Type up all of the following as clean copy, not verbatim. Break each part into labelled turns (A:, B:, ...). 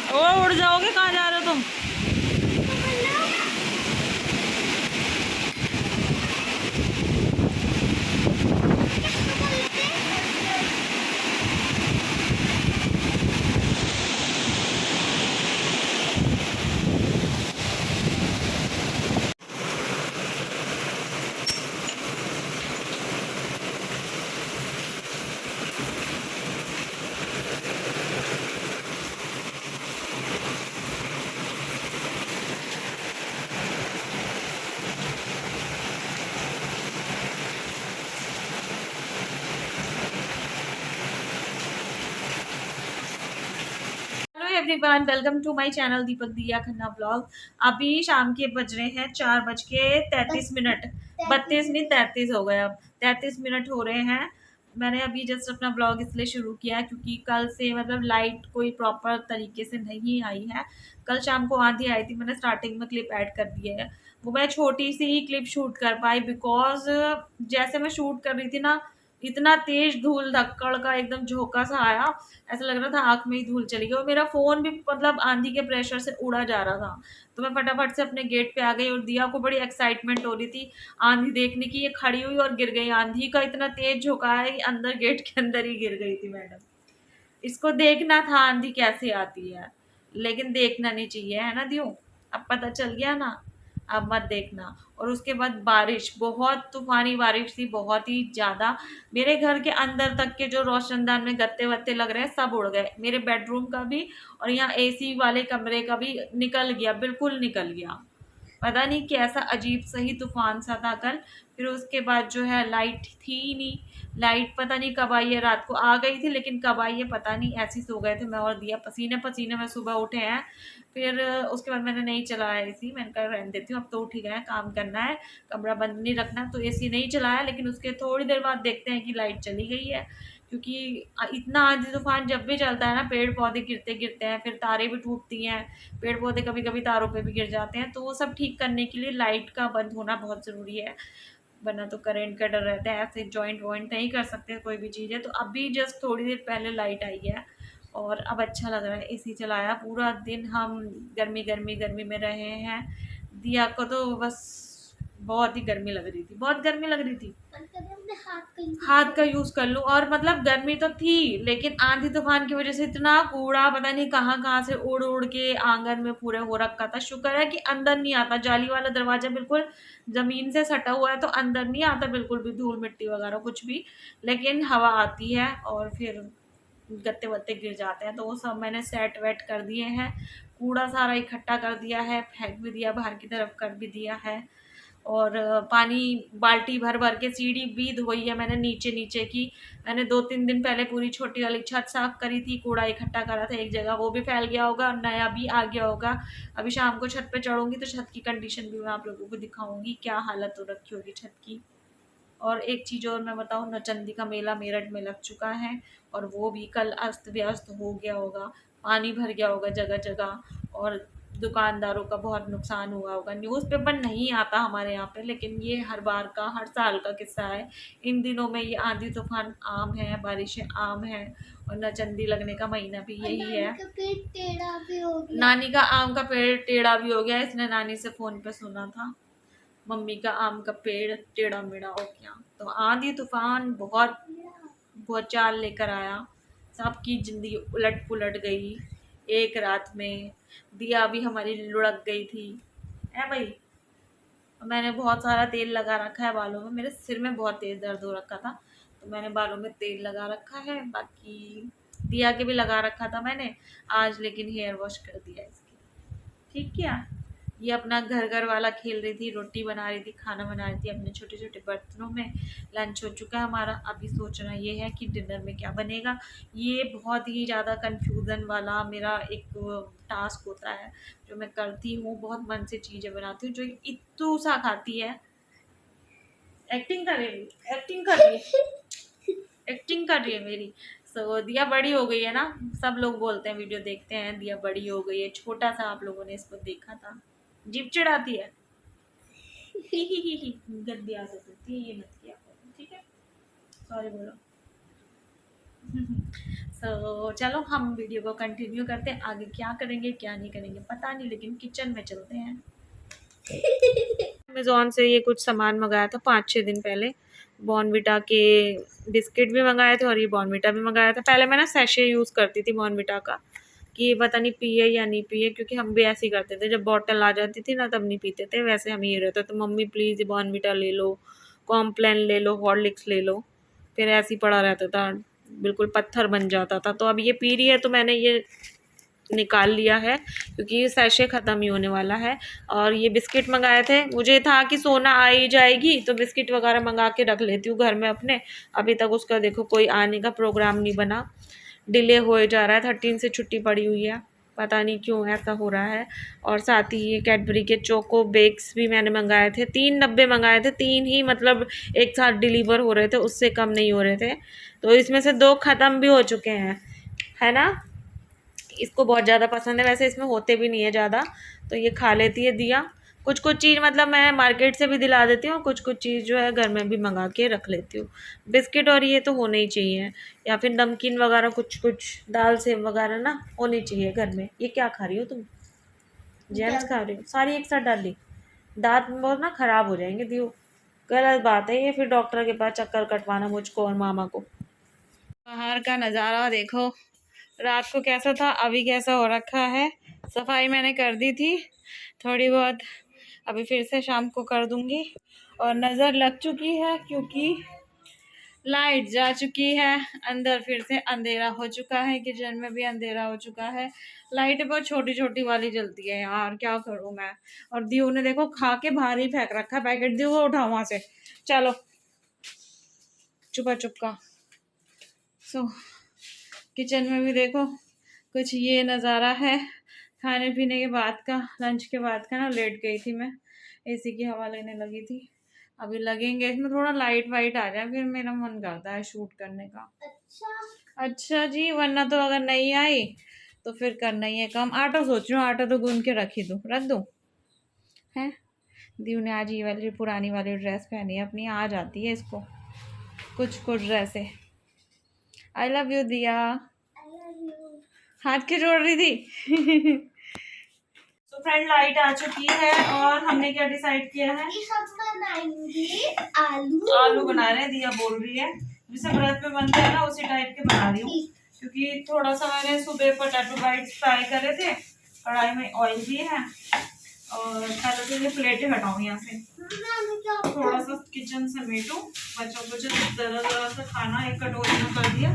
A: ओ उड़ जाओगे, कहाँ जा रहे हो तुम? Everyone, welcome to my channel Deepak Diya Khanna blog. अभी शाम के बज रहे हैं 4:33। 32 नहीं 33 हो गए, अब 33 हो रहे हैं। मैंने अभी जस्ट अपना ब्लॉग इसलिए शुरू किया क्योंकि कल से मतलब लाइट कोई प्रॉपर तरीके से नहीं आई है। कल शाम को आंधी आई थी, मैंने स्टार्टिंग में क्लिप ऐड कर दिए है। वो मैं छोटी सी ही क्लिप शूट कर पाई बिकॉज जैसे मैं शूट कर रही थी ना, इतना तेज धूल धक्कड़ का एकदम झोंका सा आया, ऐसा लग रहा था आंख में ही धूल चली गई। और मेरा फोन भी मतलब आंधी के प्रेशर से उड़ा जा रहा था। तो मैं फटाफट से अपने गेट पे आ गई और दिया को बड़ी एक्साइटमेंट हो रही थी आंधी देखने की। ये खड़ी हुई और गिर गई। आंधी का इतना तेज झोंका है कि अंदर गेट के अंदर ही गिर गई थी मैडम। इसको देखना था आंधी कैसे आती है, लेकिन देखना नहीं चाहिए, है ना दियो? अब पता चल गया ना, अब मत देखना। और उसके बाद बारिश, बहुत तूफानी बारिश थी, बहुत ही ज्यादा। मेरे घर के अंदर तक के जो रोशनदान में गत्ते वत्ते लग रहे हैं सब उड़ गए, मेरे बेडरूम का भी और यहाँ एसी वाले कमरे का भी निकल गया, बिल्कुल निकल गया। पता नहीं कैसा अजीब सही तूफान सा था कल। फिर उसके बाद जो है लाइट थी ही नहीं। लाइट पता नहीं कब आई है, रात को आ गई थी लेकिन कब आई है पता नहीं। ऐसे ही सो गए थे मैं और दिया, पसीने पसीने में सुबह उठे हैं। फिर उसके बाद मैंने नहीं चलाया एसी, मैंने कहा रहने देती हूँ, अब तो उठ ही गए हैं, काम करना है, कमरा बंद नहीं रखना, तो एसी नहीं चलाया। लेकिन उसके थोड़ी देर बाद देखते हैं कि लाइट चली गई है। क्योंकि इतना आंधी तूफान जब भी चलता है ना, पेड़ पौधे गिरते गिरते हैं, फिर तारे भी टूटती हैं, पेड़ पौधे कभी कभी तारों पे भी गिर जाते हैं। तो वो सब ठीक करने के लिए लाइट का बंद होना बहुत ज़रूरी है, वरना तो करंट का डर रहता है। ऐसे जॉइंट वॉइंट नहीं कर सकते कोई भी चीज़ है। तो अभी जस्ट थोड़ी देर पहले लाइट आई है और अब अच्छा लग रहा है। एसी चलाया, पूरा दिन हम गर्मी गर्मी गर्मी में रहे हैं। दिया को तो बस बहुत ही गर्मी लग रही थी, बहुत गर्मी लग रही थी। हाथ का यूज कर लूं, और मतलब गर्मी तो थी लेकिन आंधी तूफान की वजह से इतना कूड़ा पता नहीं कहाँ कहाँ से उड़ उड़ के आंगन में पूरे हो रखा था। शुक्र है कि अंदर नहीं आता, जाली वाला दरवाजा बिल्कुल जमीन से सटा हुआ है तो अंदर नहीं आता बिल्कुल भी धूल मिट्टी वगैरह कुछ भी। लेकिन हवा आती है और फिर गत्ते वत्ते गिर जाते हैं, तो वो सब मैंने सेट वेट कर दिए हैं। कूड़ा सारा इकट्ठा कर दिया है, फेंक भी दिया, बाहर की तरफ कर भी दिया है। और पानी बाल्टी भर भर के सीढ़ी भी धोई है मैंने नीचे नीचे की। मैंने 2-3 दिन पहले पूरी छोटी वाली छत साफ करी थी, कूड़ा इकट्ठा करा था एक जगह, वो भी फैल गया होगा, नया भी आ गया होगा। अभी शाम को छत पे चढ़ूंगी तो छत की कंडीशन भी मैं आप लोगों को दिखाऊंगी, क्या हालत हो रखी होगी छत की। और एक चीज़ और मैं बताऊँ, नौचंदी का मेला मेरठ में लग चुका है और वो भी कल अस्त व्यस्त हो गया होगा, पानी भर गया होगा जगह जगह और दुकानदारों का बहुत नुकसान हुआ होगा। न्यूज़पेपर नहीं आता हमारे यहाँ पे, लेकिन ये हर बार का हर साल का किस्सा है। इन दिनों में ये आंधी तूफान आम है, बारिशें आम है, और नचंदी लगने का महीना भी यही है। नानी का आम का पेड़ टेढ़ा भी हो गया, इसने नानी से फोन पे सुना था, मम्मी का आम का पेड़ टेढ़ा मेढ़ा हो गया। तो आंधी तूफान बहुत बहुत चाल लेकर आया, सबकी जिंदगी उलट पुलट गई एक रात में। दिया भी हमारी लुढ़क गई थी, है भाई। मैंने बहुत सारा तेल लगा रखा है बालों में, मेरे सिर में बहुत तेज दर्द हो रखा था तो मैंने बालों में तेल लगा रखा है। बाकी दिया के भी लगा रखा था मैंने आज, लेकिन हेयर वॉश कर दिया इसकी। ठीक किया। ये अपना घर वाला खेल रही थी, रोटी बना रही थी, खाना बना रही थी अपने छोटे छोटे बर्तनों में। लंच हो चुका है हमारा, अभी सोचना ये है कि डिनर में क्या बनेगा। ये बहुत ही ज़्यादा कंफ्यूजन वाला मेरा एक टास्क होता है जो मैं करती हूँ, बहुत मन से चीज़ें बनाती हूँ जो इत्तू सा खाती है। एक्टिंग कर रही है, एक्टिंग कर रही है, एक्टिंग कर रही है मेरी। दिया बड़ी हो गई है ना, सब लोग बोलते हैं, वीडियो देखते हैं, दिया बड़ी हो गई है। छोटा सा आप लोगों ने इसको देखा था, जीभ चिढ़ाती है, ही गंदी आदत होती है, ये मत किया करो, ठीक है, सॉरी बोलो। चलो हम वीडियो को कंटिन्यू करते हैं। आगे क्या करेंगे क्या नहीं करेंगे पता नहीं, लेकिन किचन में चलते हैं। अमेज़ॉन से ये कुछ सामान मंगाया था 5-6 दिन पहले। बॉर्नविटा के बिस्किट भी मंगाए थे और ये बॉर्नविटा भी मंगाया था। पहले मैं ना सैशे यूज़ करती थी बॉर्नविटा का, कि पता नहीं पिए या नहीं पिए, क्योंकि हम भी ऐसे ही करते थे, जब बॉटल आ जाती थी ना तब नहीं पीते थे। वैसे हम ये रहता तो मम्मी प्लीज़ बॉर्नविटा ले लो, कॉम्प्लान ले लो, हॉर्लिक्स ले लो, फिर ऐसे ही पड़ा रहता था, बिल्कुल पत्थर बन जाता था। तो अब ये पी रही है तो मैंने ये निकाल लिया है, क्योंकि ये सैशे ख़त्म ही होने वाला है। और ये बिस्किट मंगाए थे, मुझे था कि सोना आ ही जाएगी तो बिस्किट वगैरह मंगा के रख लेती हूँ घर में अपने। अभी तक उसका देखो कोई आने का प्रोग्राम नहीं बना, डिले हो जा रहा है। 13 से छुट्टी पड़ी हुई है, पता नहीं क्यों ऐसा हो रहा है। और साथ ही ये कैडबरी के चोको बेक्स भी मैंने मंगाए थे, 3 डब्बे मंगाए थे, 3 ही मतलब एक साथ डिलीवर हो रहे थे, उससे कम नहीं हो रहे थे। तो इसमें से 2 ख़त्म भी हो चुके हैं, है ना। इसको बहुत ज़्यादा पसंद है, वैसे इसमें होते भी नहीं है ज़्यादा, तो ये खा लेती है दिया। कुछ कुछ चीज़ मतलब मैं मार्केट से भी दिला देती हूँ, कुछ कुछ चीज़ जो है घर में भी मंगा के रख लेती हूँ। बिस्किट और ये तो होने ही चाहिए, या फिर नमकीन वगैरह कुछ कुछ, दाल सेव वगैरह ना होनी चाहिए घर में। ये क्या खा रही हो तुम? जेम्स खा रही हो? सारी एक साथ डाली, दांत बहुत ना ख़राब हो जाएंगे दियो, गलत बात है ये। फिर डॉक्टर के पास चक्कर कटवाना मुझको और मामा को। बाहर का नज़ारा देखो, रात को कैसा था अभी कैसा हो रखा है। सफाई मैंने कर दी थी थोड़ी बहुत, अभी फिर से शाम को कर दूंगी। और नज़र लग चुकी है क्योंकि लाइट जा चुकी है, अंदर फिर से अंधेरा हो चुका है, किचन में भी अंधेरा हो चुका है। लाइट बहुत छोटी छोटी वाली जलती है यार, क्या करूं मैं। और दीव ने देखो खा के बाहर ही फेंक रखा पैकेट, दीव को उठाओ वहां से, चलो चुपा चुपका। किचन में भी देखो कुछ ये नज़ारा है। खाने पीने के बाद का, लंच के बाद का ना, लेट गई थी मैं, एसी की हवा लेने लगी थी। अभी लगेंगे इसमें थोड़ा लाइट वाइट आ जाए, फिर मेरा मन करता है शूट करने का। अच्छा जी, वरना तो अगर नहीं आई तो फिर करना ही है काम। आटा सोच रही हूँ, आटा तो गूंद के रख दूँ है। दीव ने आज ये वाली पुरानी वाली ड्रेस पहनी है अपनी, आ जाती है इसको कुछ कुछ ड्रेसें। आई लव यू दिया, हाथ क्यों जोड़ रही थी। तो फ्रेंड लाइट आ चुकी है और हमने क्या डिसाइड किया है, आलू बना रहे हैं। दिया बोल रही है जिसे व्रत में बनते हैं ना उसी टाइप के बना रही हूँ, क्योंकि थोड़ा सा मैंने सुबह पोटैटो बाइट्स फ्राई करे थे, कढ़ाई में ऑयल भी है। और पहले तो ये प्लेटें हटाऊँ यहाँ से, थोड़ा सा किचन समेटूं, बच्चों को जो जरा जरा सा खाना एक कटोरी में कर दिया,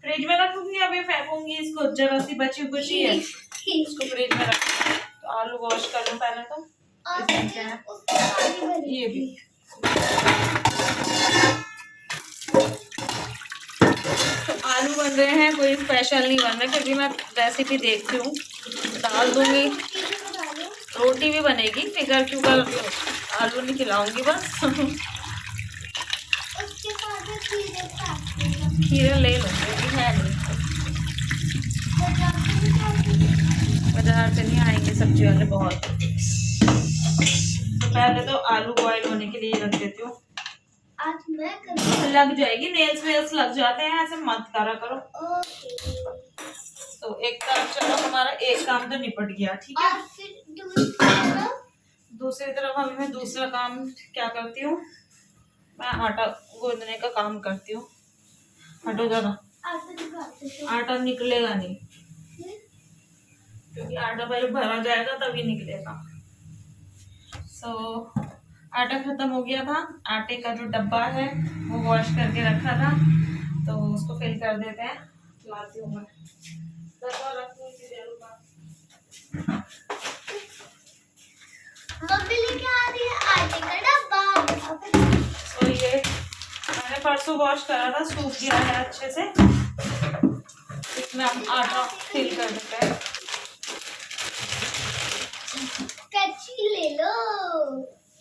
A: फ्रिज में रखूंगी, अभी फेंकूंगी इसको, जरा सी बची कुची है इसको फ्रिज में रखूंगी। तो आलू वॉश कर लूं पहले, तो इसमें क्या है, ये भी तो आलू बन रहे हैं, कोई स्पेशल नहीं बन रहा, क्योंकि मैं रेसिपी देखती हूँ, डाल दूंगी। रोटी भी बनेगी, फिकर क्यों कर रही हूँ, आलू नहीं खिलाऊंगी बस। खीरे ले लूँगी, है नहीं, बाजार से नहीं आएंगे सब्जी वाले बहुत। तो पहले तो आलू बॉईल होने के लिए रख देती हूँ। आज मैं लग जाएगी, नेल्स वेल्स लग जाते हैं, ऐसे मत करा करो। तो एक तरफ चलो हमारा एक काम तो निपट गया, ठीक है। दूसरी तरफ अभी मैं दूसरा काम क्या करती हूँ, मैं आटा गूंदने का काम करती हूँ। हटो ज़्यादा, आटा निकलेगा नहीं, क्योंकि आटा पहले भरा जाएगा तभी निकलेगा। आटा खत्म हो गया था, आटे का जो डब्बा है वो वॉश करके रखा था, तो उसको फिल कर देते हैं। लाती हूँ मैं। डब्बा रखूँ इसी देर का।
B: मम्मी लेके आ रही है आटे का डब्बा।
A: तो ये मैंने परसों वॉश करा था, सूख गया है अच्छे से। इसमें हम आटा फिल कर देते हैं।
B: कच्ची ले लो।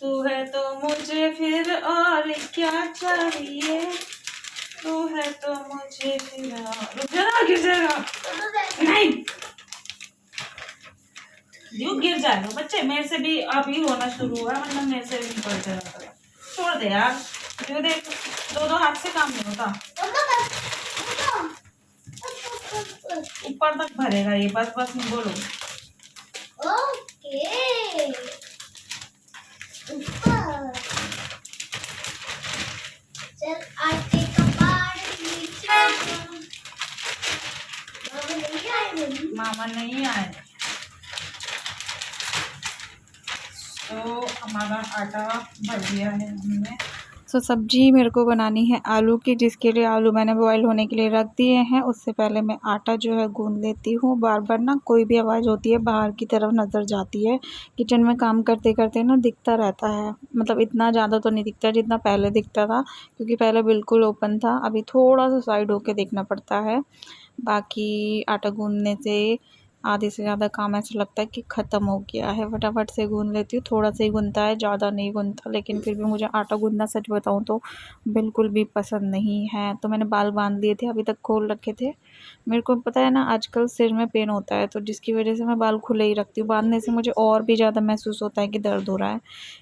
A: तू है तो मुझे फिर और क्या चाहिए, तू है तो मुझे फिर रुक जाना, गिर जाएगा। नहीं यू गिर जाएगा बच्चे, मेरे से भी अभी होना शुरू हुआ, मतलब मेरे से भी निकल जाएगा। छोड़ दे यार, यू देख, दो हाथ से काम नहीं होता। ऊपर तक भरेगा ये, बस बस नहीं बोलो।
B: ओके ऊपर चल आटे का
A: मामा नहीं आए तो हमारा आटा भर दिया है हमने।
C: तो सब्जी मेरे को बनानी है आलू की, जिसके लिए आलू मैंने बॉईल होने के लिए रख दिए हैं। उससे पहले मैं आटा जो है गूंद लेती हूँ। बार बार ना कोई भी आवाज़ होती है बाहर की तरफ नज़र जाती है। किचन में काम करते करते ना दिखता रहता है, मतलब इतना ज़्यादा तो नहीं दिखता जितना पहले दिखता था, क्योंकि पहले बिल्कुल ओपन था, अभी थोड़ा सा साइड होके देखना पड़ता है। बाकी आटा गूंदने से आधे से ज़्यादा काम ऐसा लगता है कि ख़त्म हो गया है। फटाफट से गूंद लेती हूँ, थोड़ा सा ही गूंदता है, ज़्यादा नहीं गूंदता, लेकिन फिर भी मुझे आटा गूंदना सच बताऊँ तो बिल्कुल भी पसंद नहीं है। तो मैंने बाल बांध लिए थे, अभी तक खोल रखे थे। मेरे को पता है ना आजकल सिर में पेन होता है, तो जिसकी वजह से मैं बाल खुले ही रखती हूँ। बांधने से मुझे और भी ज़्यादा महसूस होता है कि दर्द हो रहा है,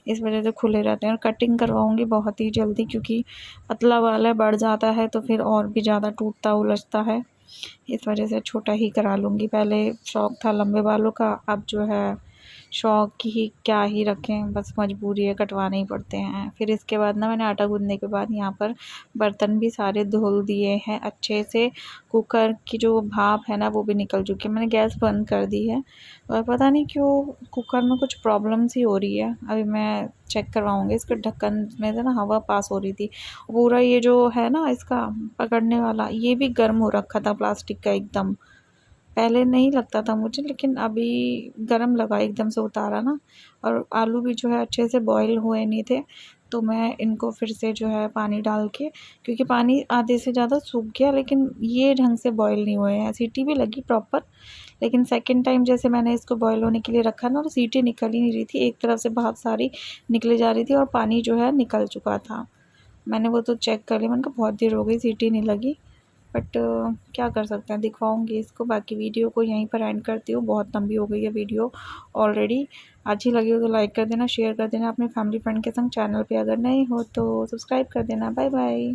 C: इस वजह से खुले रहते हैं। और कटिंग करवाऊँगी बहुत ही जल्दी, क्योंकि पतला बाल है, बढ़ जाता है तो फिर और भी ज़्यादा टूटता उलझता है, इस वजह से छोटा ही करा लूँगी। पहले शौक़ था लंबे बालों का, अब जो है शौक़ ही क्या ही रखें, बस मजबूरी है, कटवाने ही पड़ते हैं। फिर इसके बाद ना मैंने आटा गूँथने के बाद यहाँ पर बर्तन भी सारे धुल दिए हैं अच्छे से। कुकर की जो भाप है ना वो भी निकल चुकी है, मैंने गैस बंद कर दी है। और पता नहीं क्यों कुकर में कुछ प्रॉब्लम सी हो रही है, अभी मैं चेक करवाऊँगी। इसके ढक्कन में से ना हवा पास हो रही थी, पूरा ये जो है ना इसका पकड़ने वाला ये भी गर्म हो रखा था प्लास्टिक का एकदम। पहले नहीं लगता था मुझे, लेकिन अभी गर्म लगा एकदम से उतारा ना। और आलू भी जो है अच्छे से बॉईल हुए नहीं थे, तो मैं इनको फिर से जो है पानी डाल के, क्योंकि पानी आधे से ज़्यादा सूख गया, लेकिन ये ढंग से बॉईल नहीं हुए हैं। सीटी भी लगी प्रॉपर, लेकिन सेकंड टाइम जैसे मैंने इसको बॉईल होने के लिए रखा ना, और सीटी निकल ही नहीं रही थी, एक तरफ से भाप सारी निकले जा रही थी और पानी जो है निकल चुका था। मैंने वो तो चेक कर लिया, मैंने कहा बहुत देर हो गई सीटी नहीं लगी, बट क्या कर सकते हैं, दिखवाऊँगी इसको। बाकी वीडियो को यहीं पर एंड करती हूँ, बहुत लंबी हो गई है वीडियो ऑलरेडी। अच्छी लगी हो तो लाइक कर देना, शेयर कर देना अपने फैमिली फ्रेंड के संग। चैनल पे अगर नए हो तो सब्सक्राइब कर देना। Bye bye.